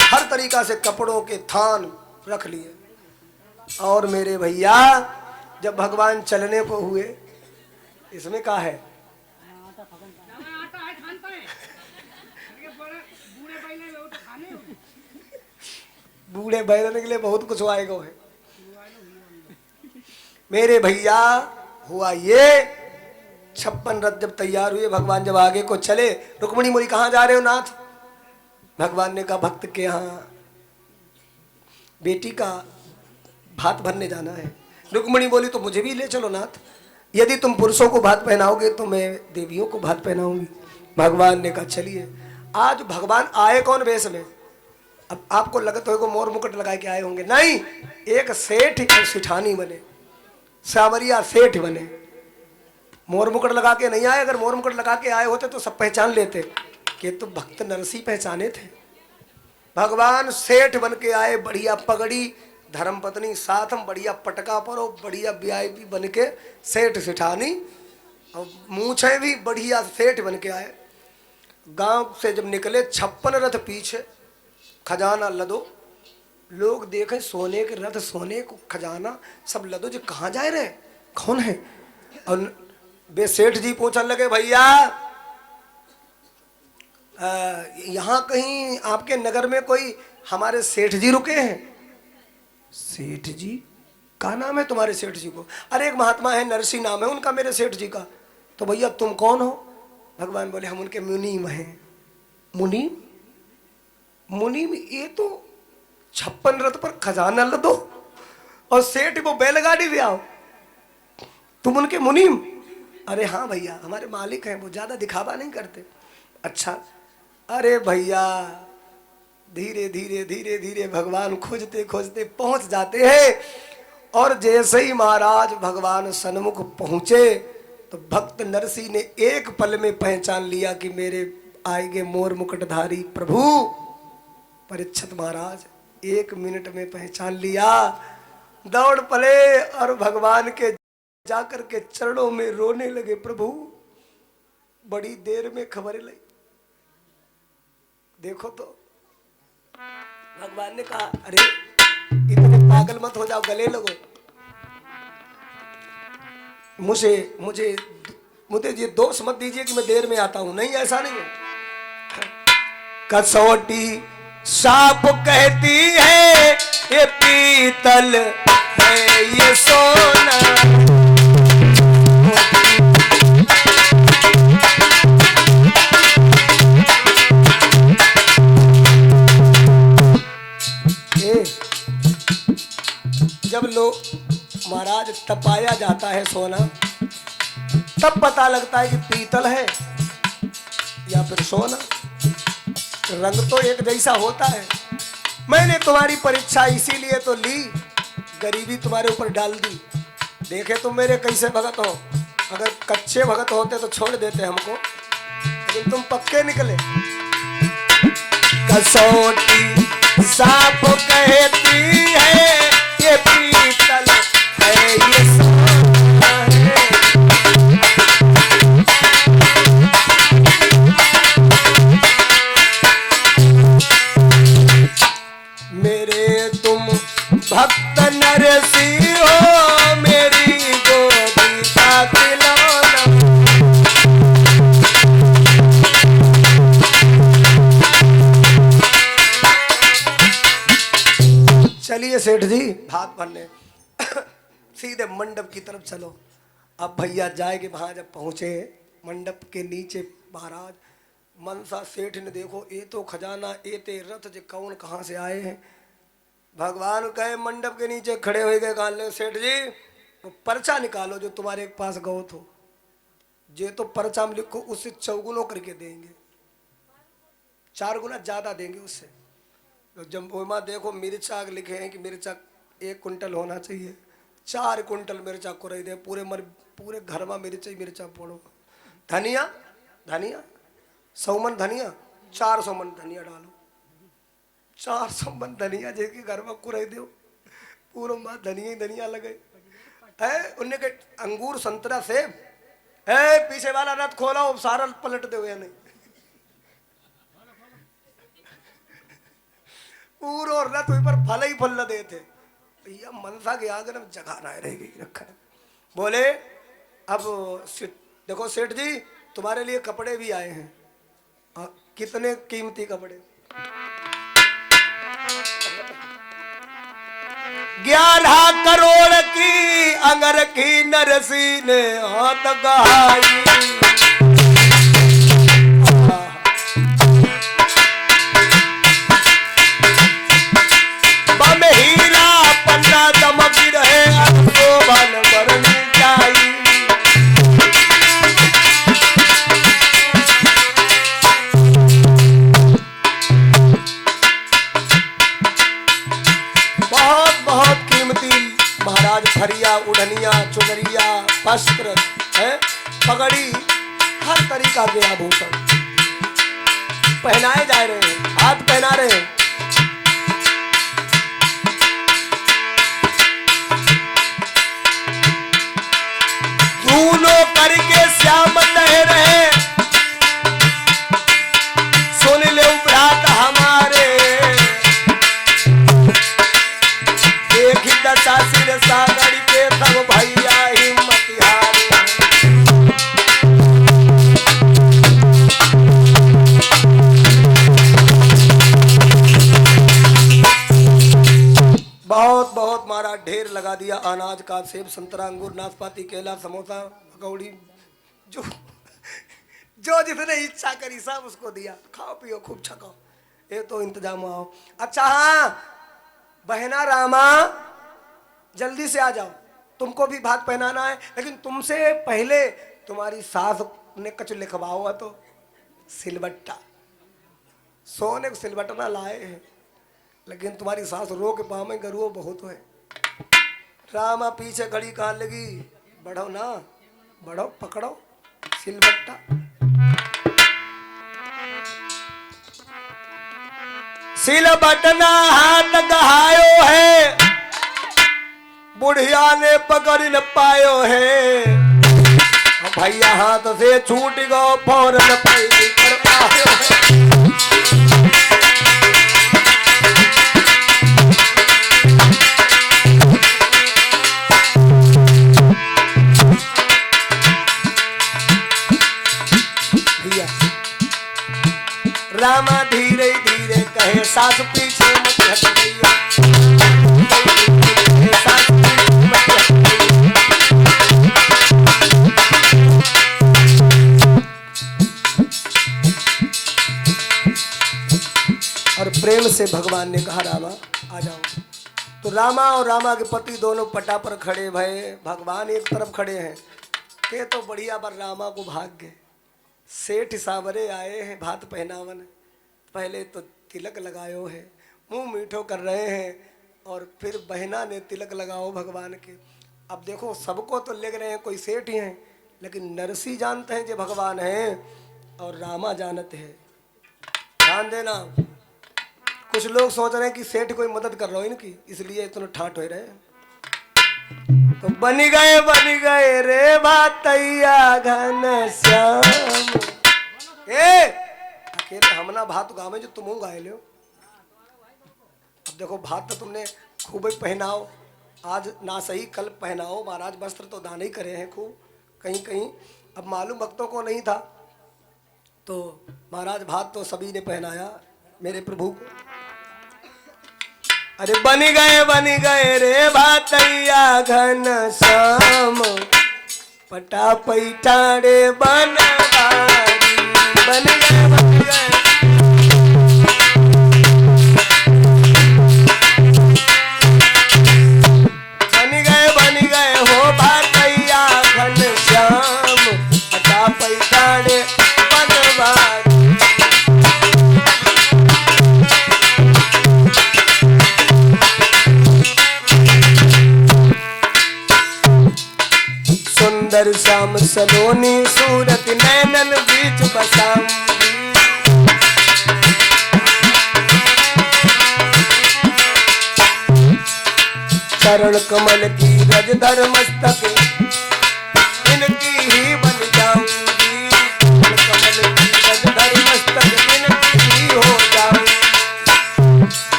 हर तरीका से कपड़ों के थान रख लिए। और मेरे भैया जब भगवान चलने को हुए, इसमें क्या है? बूढ़े बैलन के लिए बहुत कुछ आएगा है। मेरे भैया हुआ ये 56 रथ जब तैयार हुए, भगवान जब आगे को चले, रुक्मणी बोली कहाँ जा रहे हो नाथ? भगवान ने कहा भक्त के यहाँ बेटी का भात भरने जाना है। रुक्मणी बोली तो मुझे भी ले चलो नाथ, यदि तुम पुरुषों को भात पहनाओगे तो मैं देवियों को भात पहनाऊंगी। भगवान ने कहा चलिए। आज भगवान आए कौन वेश में? अब आपको लगता है को मोर मुकुट लगा के आए होंगे, नहीं, एक सेठ और सिठानी बने, सावरिया सेठ बने। मोर मुकुट लगा के नहीं आए, अगर मोर मुकुट लगा के आए होते तो सब पहचान लेते कि तो भक्त नरसी पहचाने थे। भगवान सेठ बन के आए, बढ़िया पगड़ी, धर्मपत्नी साथ में, बढ़िया पटका परो, बढ़िया वीआईपी बन के सेठ सेठानी, और मूछे भी बढ़िया सेठ बन के आए। गांव से जब निकले 56 रथ पीछे, खजाना लदो, लोग देखें सोने के रथ, सोने को खजाना सब लदो, जो कहाँ जाए रहे, कौन है? और वे सेठ जी पूछने लगे, भैया यहाँ कहीं आपके नगर में कोई हमारे सेठ जी रुके हैं? सेठ जी? क्या नाम है तुम्हारे सेठ जी को? अरे एक महात्मा है, नरसी नाम है उनका, मेरे सेठ जी का। तो भैया तुम कौन हो? भगवान बोले हम उनके मुनीम हैं। मुनीम? मुनीम? ये तो 56 रथ पर खजाना लदो और सेठ को बैलगाड़ी भी आओ, तुम उनके मुनीम? अरे हाँ भैया, हमारे मालिक हैं, वो ज्यादा दिखावा नहीं करते। अच्छा, अरे भैया धीरे धीरे धीरे धीरे भगवान खोजते खोजते पहुंच जाते हैं, और जैसे ही महाराज भगवान सन्मुख पहुंचे तो भक्त नरसी ने एक पल में पहचान लिया कि मेरे आएंगे मोर मुकुटधारी प्रभु। परीक्षित महाराज 1 मिनट में पहचान लिया, दौड़ पड़े और भगवान के जाकर के चरणों में रोने लगे। प्रभु बड़ी देर में खबर लगी, देखो तो। भगवान ने कहा, अरे इतने पागल मत हो जाओ, गले लगो, मुझे मुझे मुझे ये दोष मत दीजिए कि मैं देर में आता हूं। नहीं, ऐसा नहीं है। कसौटी साप कहती है ये पीतल है ये सोना, जब लोग महाराज तपाया जाता है सोना, तब पता लगता है कि पीतल है या फिर सोना। रंग तो एक जैसा होता है। मैंने तुम्हारी परीक्षा इसीलिए तो ली, गरीबी तुम्हारे ऊपर डाल दी। देखे तुम मेरे कैसे भगत हो, अगर कच्चे भगत होते तो छोड़ देते हमको, लेकिन तुम पक्के निकले। कसौटी साप कहती है ये पीतल है ये सोना है। मेरे तुम भक्त नरसी हो, मेरी गोदी का खिलौना। चलिए सेठ जी भात भरने सीधे मंडप की तरफ चलो। अब भैया जाएंगे। वहां जब पहुंचे मंडप के नीचे, महाराज मनसा सेठ ने देखो, ये तो खजाना, ये ते रथ, जो कौन कहाँ से आए हैं। भगवान कहे मंडप के नीचे खड़े हो गए, कहा सेठ जी तो पर्चा निकालो जो तुम्हारे पास गौत हो, जे तो पर्चा में लिखो, उससे 4 गुना करके देंगे, 4 गुना ज्यादा देंगे उससे। तो जब वहाँ देखो मिर्चा लिखे हैं कि मिर्चा 1 कुंटल होना चाहिए, 4 कुंटल मिर्चा को रही दे, पूरे घर में मिर्चा ही मिर्चा पोड़ो। धनिया धनिया 100 मन धनिया, 400 मन धनिया डालो, 400 मन धनिया जेके घर में कुरई दो, पूरा माँ धनिया ही धनिया लगे है। उन्हें के अंगूर संतरा सेब है, पीछे वाला रथ खोला सारा पलट दो या नहीं, पूरा रथ पर फल ही फल दे थे। भैया मनसा के आगे में जगह ना रहेगी रखा। बोले अब देखो सेठ जी तुम्हारे लिए कपड़े भी आए हैं। कितने कीमती कपड़े? 11 करोड़ की अंगर की नरसी ने हाथ गहाई। बम हीरा पन्ना चमक रहे, आपको बन बरनी चाहिए। महाराज फरिया, उड़निया, चुनरिया, वस्त्र है, पगड़ी, हर तरीका के आभूषण पहनाए जा रहे हैं, हाथ पहना रहे हैं। दूनो करके श्याम लह रहे, सुन ले भ्रात हमारे, देखी दशा सिर सागर के तब भैया हिम्मत हारे। बहुत बहुत मारा, ढेर लगा दिया अनाज का, सेब संतरा अंगूर नाशपाती केला समोसा पकौड़ी, जो जो जितने इच्छा करी सब उसको दिया, खाओ पियो खूब छको, ये तो इंतजाम आओ। अच्छा हाँ बहना रामा जल्दी से आ जाओ, तुमको भी भात पहनाना है, लेकिन तुमसे पहले तुम्हारी सास ने कुछ लिखवा हुआ तो सिलबट्टा, सोने को सिलबट्टा लाए हैं, लेकिन तुम्हारी सास रो के पाँव में गरुओ बहुत है। रामा पीछे घड़ी कहाँ लगी, बढ़ो ना बढ़ो, पकड़ो सिलबट्टा। सिलबटना हाथ गहायो है, बुढ़िया ने पकड़ न पायो है, भैया हाथ से छूट गो फौरन पैरी कर आयो है। रामा धीरे धीरे कहे सास पीछे मत हट भैया, सास पीछे मत हट और प्रेम से भगवान ने कहा रामा आ जाओ। तो रामा और रामा के पति दोनों पटा पर खड़े भये, भगवान एक तरफ खड़े हैं, के तो बढ़िया पर रामा को भाग गए। सेठ सावरे आए हैं भात पहनावन, पहले तो तिलक लगायो है, मुंह मीठो कर रहे हैं, और फिर बहना ने तिलक लगाओ भगवान के। अब देखो सबको तो ले रहे हैं, कोई सेठ ही हैं, लेकिन नरसी जानते हैं जो भगवान हैं और रामा जानते हैं। ध्यान देना, कुछ लोग सोच रहे हैं कि सेठ कोई मदद कर रहा हो इनकी, इसलिए इतना ठाठ हो रहे हैं। तो बन गए रे बातैया घनश्याम, अकेले हमना भात गावे जो तुम गाए लो। अब देखो भात तो तुमने खूब ही पहनाओ, आज ना सही कल पहनाओ, महाराज वस्त्र तो दान ही करे हैं खूब कहीं कहीं, अब मालूम भक्तों को नहीं था, तो महाराज भात तो सभी ने पहनाया मेरे प्रभु को। अरे बन गए रे भातैया घनश्याम, पटा पैठाड़े बनवारी, बन गए हो भातैया घनश्याम, पटा पैठाड़े बनवारी। सुंदर श्याम सलोनी सूरत नैनन बीच बसाऊंगी, चरण कमल की रजधर मस्तक इनकी ही बन जाऊंगी, कमल की रजधर मस्तक इनकी ही हो जाऊंगी।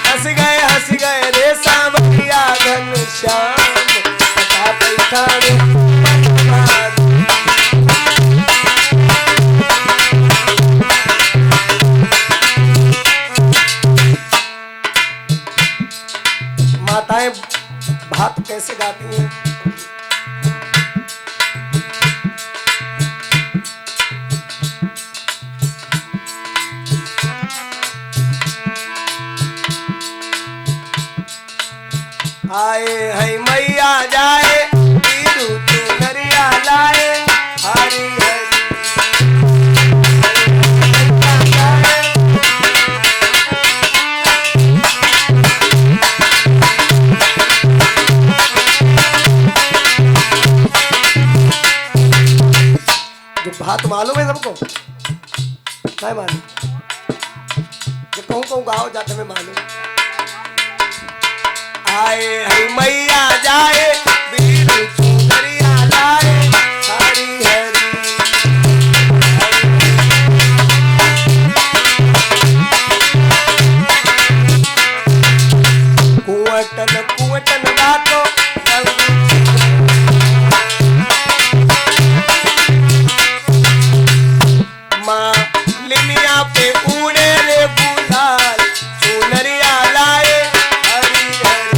हंस गए रे सावरिया घनश्याम, पटा पैठाड़े माताएं भात कैसे गाती हैं। बात मालूम है सबको? नहीं मालूम? ये कहूँ गाओ जाते में मालूम। आए है मैया जाए बीर चुनरिया लाए हरी हरी। कुंवटन कुंवटन गातो माँ लिमिया पे उड़े रे गुलाल चुनरिया लाए हरी हरी।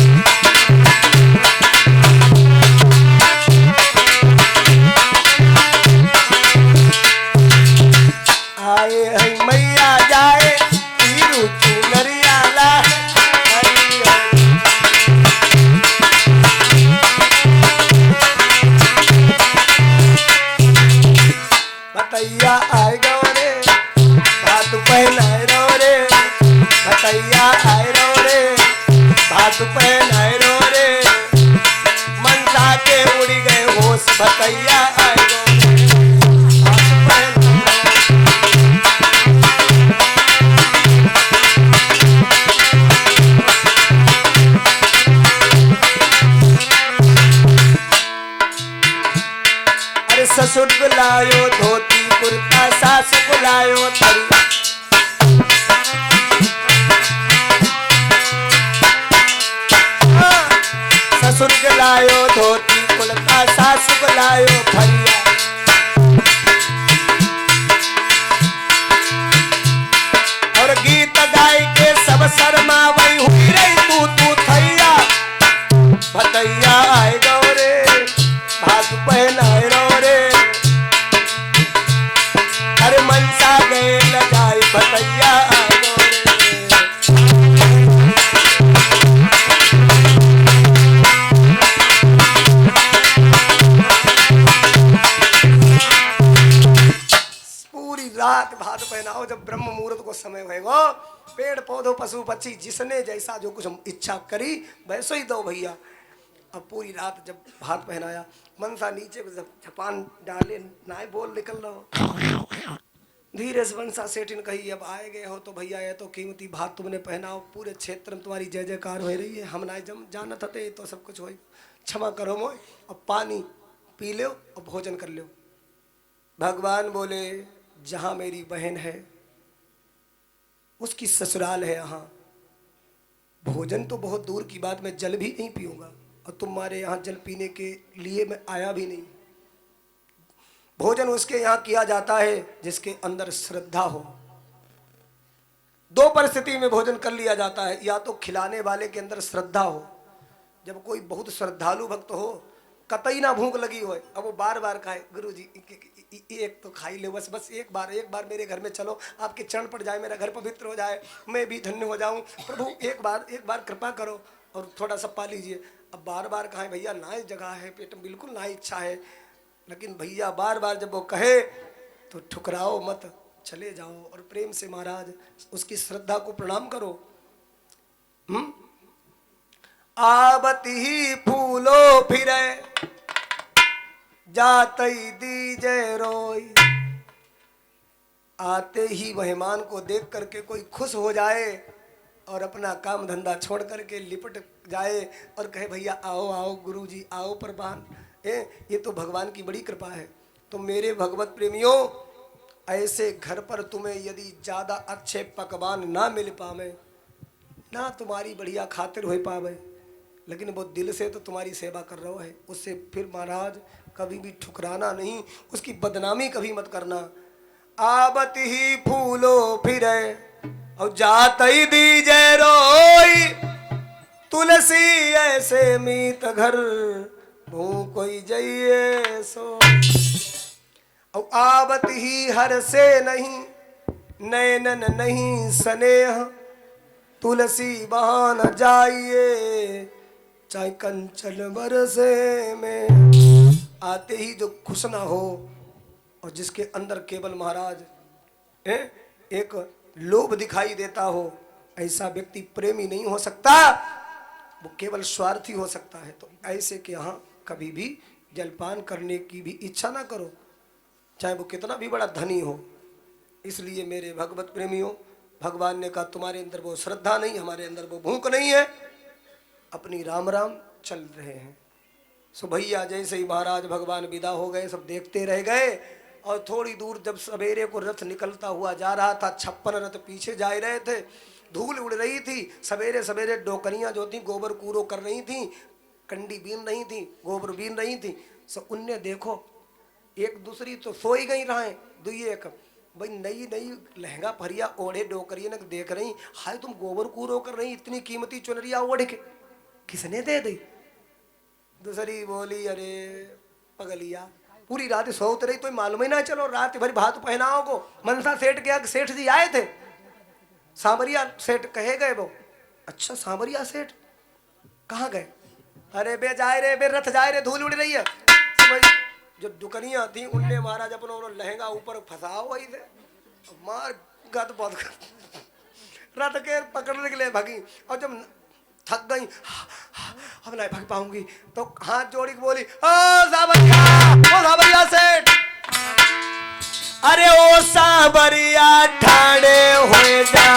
आए है मैया जाए तीरू चुनरिया लाए हरी हरी। भतैया आए गो रे भात पहनाए रो रे। भतैया आए रो रे भात पहनाए रो रे। मनसा के उड़ गए होश भतैया आए रो रे भात अरे ससुर बुलायो धोती कुर्ता सास बुलायो थरी। ससुर बुलायो धोती कुर्ता सास बुलायो फरिया। और गीत गाय के सब शर्मा वही हुई रही तू थैया। भतैया आए गो रे भात पहनाए रो रे। अरे मनसा गए लगाई भतैया आए गो रे। पूरी रात भात पहनाओ। जब ब्रह्म मुहूर्त को समय होएगा पेड़ पौधों पशु पक्षी जिसने जैसा जो कुछ इच्छा करी वैसे ही दो भैया। अब पूरी रात जब भात पहनाया मनसा नीचे झपान डाले नाय बोल निकल रहा। धीरे से मनसा सेठ ने कही अब आए गए हो तो भैया ये तो कीमती भात तुमने पहनाओ। पूरे क्षेत्र में तुम्हारी जय जयकार हो रही है। हम ना जानत थे तो सब कुछ हो। क्षमा करो मोय। अब पानी पी लो और भोजन कर लो। भगवान बोले जहाँ मेरी बहन है उसकी ससुराल है। यहाँ भोजन तो बहुत दूर की बात, मैं जल भी नहीं पीऊंगा और तुम्हारे यहाँ जल पीने के लिए मैं आया भी नहीं। भोजन उसके यहाँ किया जाता है जिसके अंदर श्रद्धा हो। दो परिस्थिति में भोजन कर लिया जाता है, या तो खिलाने वाले के अंदर श्रद्धा हो। जब कोई बहुत श्रद्धालु भक्त हो कतई ना भूख लगी हो अब वो बार बार खाए गुरु जी एक तो खाई ले बस एक बार मेरे घर में चलो, आपके चरण पड़ जाए, मेरा घर पवित्र हो जाए, मैं भी धन्य हो जाऊं प्रभु, एक बार कृपा करो और थोड़ा सा पा लीजिए। अब बार बार खाएं भैया ना जगह है पेट में, बिल्कुल ना इच्छा है, लेकिन भैया बार बार जब वो कहे तो ठुकराओ मत, चले जाओ और प्रेम से महाराज उसकी श्रद्धा को प्रणाम करो। आवती ही फूलो फिरे जातई दीजे रोई। आते ही मेहमान को देख करके कोई खुश हो जाए और अपना काम धंधा छोड़ करके लिपट जाए और कहे भैया आओ आओ गुरुजी आओ प्रधान, ये तो भगवान की बड़ी कृपा है। तो मेरे भगवत प्रेमियों ऐसे घर पर तुम्हें यदि ज़्यादा अच्छे पकवान ना मिल पावे ना तुम्हारी बढ़िया खातिर हो पावे, लेकिन वो दिल से तो तुम्हारी सेवा कर रहा है, उससे फिर महाराज कभी भी ठुकराना नहीं, उसकी बदनामी कभी मत करना। आवत ही फूलो फिरे और जात ही दीजे रोई, तुलसी ऐसे मीत घर भूख कोई जाइए सो। और आवत ही हर से नहीं नैनन नहीं स्नेह, तुलसी बहान जाइए चाहे कंचन बरसे में। आते ही जो खुश ना हो और जिसके अंदर केवल महाराज एक लोभ दिखाई देता हो, ऐसा व्यक्ति प्रेमी नहीं हो सकता, वो केवल स्वार्थी हो सकता है। तो ऐसे के यहाँ कभी भी जलपान करने की भी इच्छा ना करो। चाहे वो कितना भी बड़ा धनी हो। इसलिए मेरे भगवत प्रेमियों, भगवान ने कहा तुम्हारे अंदर वो श्रद्धा नहीं, हमारे अंदर वो भूख नहीं है, अपनी राम राम चल रहे हैं। सो भैया जैसे ही महाराज भगवान विदा हो गए, सब देखते रह गए। और थोड़ी दूर जब सवेरे को रथ निकलता हुआ जा रहा था, 56 रथ पीछे जा रहे थे, धूल उड़ रही थी। सवेरे सवेरे डोकरियां जो थी गोबर कूरो कर रही थी, कंडी बीन रही थी, गोबर बीन रही थी। सो उनने देखो एक दूसरी तो सो ही गई रहा है, दुई एक भाई नई नई लहंगा फरिया ओढ़े डोकरिया ने देख रही, हाय तुम गोबर कूरो कर रही, इतनी कीमती चुनरिया ओढ़ के किसने दे दी? दूसरी बोली अरे पगलिया, पूरी रात सोते रही तो मालूम ही ना चलो, रात भर भात पहनाओ को। मनसा सेठ के सेठ जी आए थे, सांवरिया सेठ कहे गए वो। अच्छा सांवरिया सेठ कहाँ गए? अरे बे जाए रे, बे रथ जाए रे, धूल उड़ रही है। जो दुकनिया थी उनने महाराज अपना लहंगा ऊपर फंसाओ वही थे, मार गद बहुत रथ के पकड़ने के लिए भागी। और जब थक गई, अब नहीं भाग पाऊंगी, तो हाथ जोड़ी बोली ओ साबरिया सेठ, अरे ओ साबरिया ठाणे हो जा,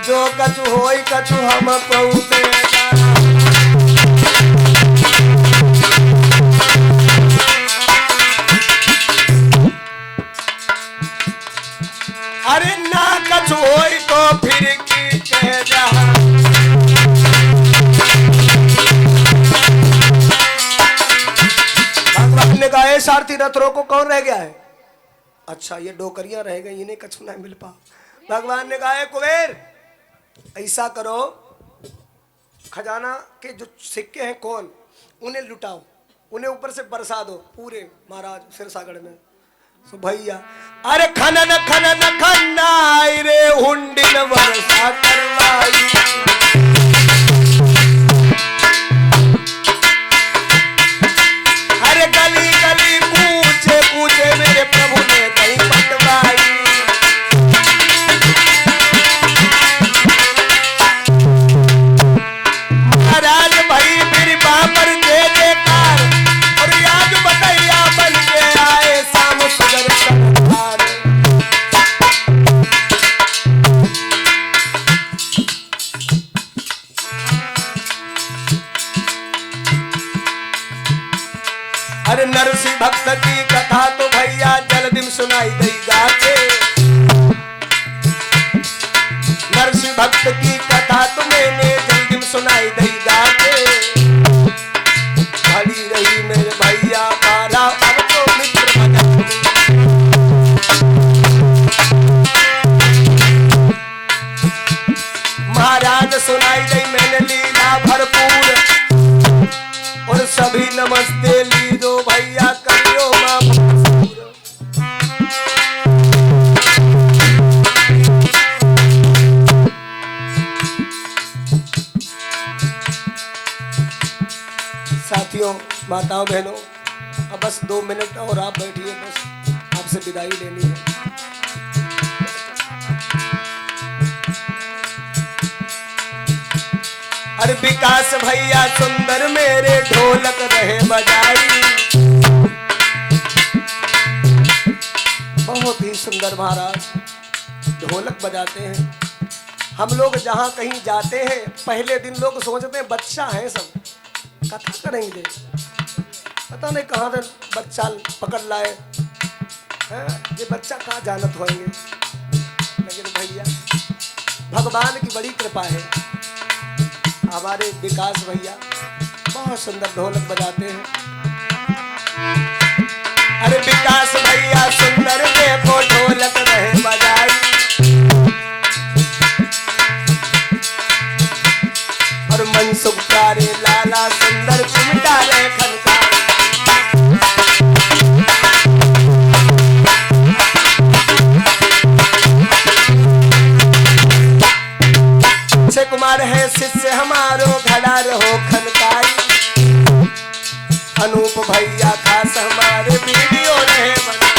जो कछु होई कछु हम पहुँचे। अरे ना कछु होई तो फिर की कह जा, भगवान ने कहा सारथी रथ रोको, कौन रह गया है? अच्छा ये डोकरियां रह गई, इन्हें कछु नहीं मिल पा। भगवान ने कहा कुबेर ऐसा करो, खजाना के जो सिक्के हैं कौन, उन्हें लुटाओ, उन्हें ऊपर से बरसा दो पूरे महाराज सिरसागढ़ में। सो भैया अरे खनन खनन खन्नाई रे, हुंडिन वर्षा करवाई, अरे गली गली पूछे पूछे मेरे प्रभु ने कहीं पटवाई। महाराज भाई मेरी बापर दे देकार, और याद बताइया बन के आए शाम सुदर्शन धार। अरे नरसिंह भक्त की कथा तो भैया जल्दी सुनाई देगा के, नरसिंह भक्त की कथा तो मैंने जल्दी सुनाई देगा के। खड़ी रही मेरे भैया मारा अब तो मित्र बना, महाराज सुनाई दे मैंने लीला भरपूर, और सभी नमस्ते लीजो भैया करियो मां भरपूर। साथियों माताओं बहनों, अब बस 2 मिनट और आप बैठिए, बस आपसे विदाई लेनी है। अरे विकास भैया सुंदर मेरे ढोलक रहे बजाई, बहुत ही सुंदर महाराज ढोलक बजाते हैं। हम लोग जहाँ कहीं जाते हैं पहले दिन लोग सोचते हैं बच्चा है, सब कथा करेंगे, पता नहीं कहाँ से बच्चा पकड़ लाए, ये बच्चा कहाँ जानत होंगे। लेकिन भैया भगवान की बड़ी कृपा है, हमारे विकास भैया बहुत सुंदर ढोलक बजाते हैं। अरे विकास भैया सुंदर देखो ढोलक रहे बजाई, और मनसुख प्यारे लाला सुंदर चिमटा रहे खनकार। अक्षय कुमार है शिष्य हमारो घड़ा रहो खनकारी, अनूप भैया खास हमारे वीडियो रहे बना।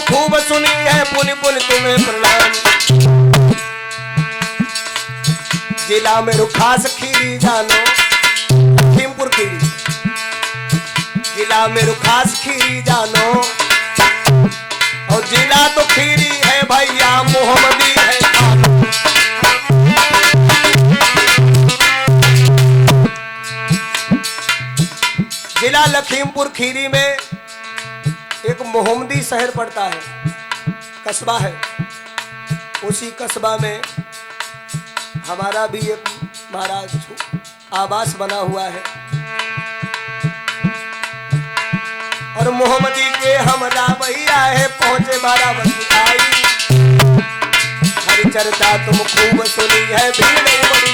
खूब सुनी है, पुनि पुनि तुम्हें प्रणाम। जिला में रुखास खीरी जानो, लखीमपुर खीरी, जिला में रुखास खीरी जानो, और जिला तो खीरी है भैया मोहम्मदी है। जिला लखीमपुर खीरी में एक मोहम्मदी शहर पड़ता है, कस्बा है। उसी कस्बा में हमारा भी एक महाराज आवास बना हुआ है, और मोहम्मदी के हमरा भैया है पहुंचे बाराबंकी आई। हर चर्चा तुम खूब सुनी है, भीड़ बड़ी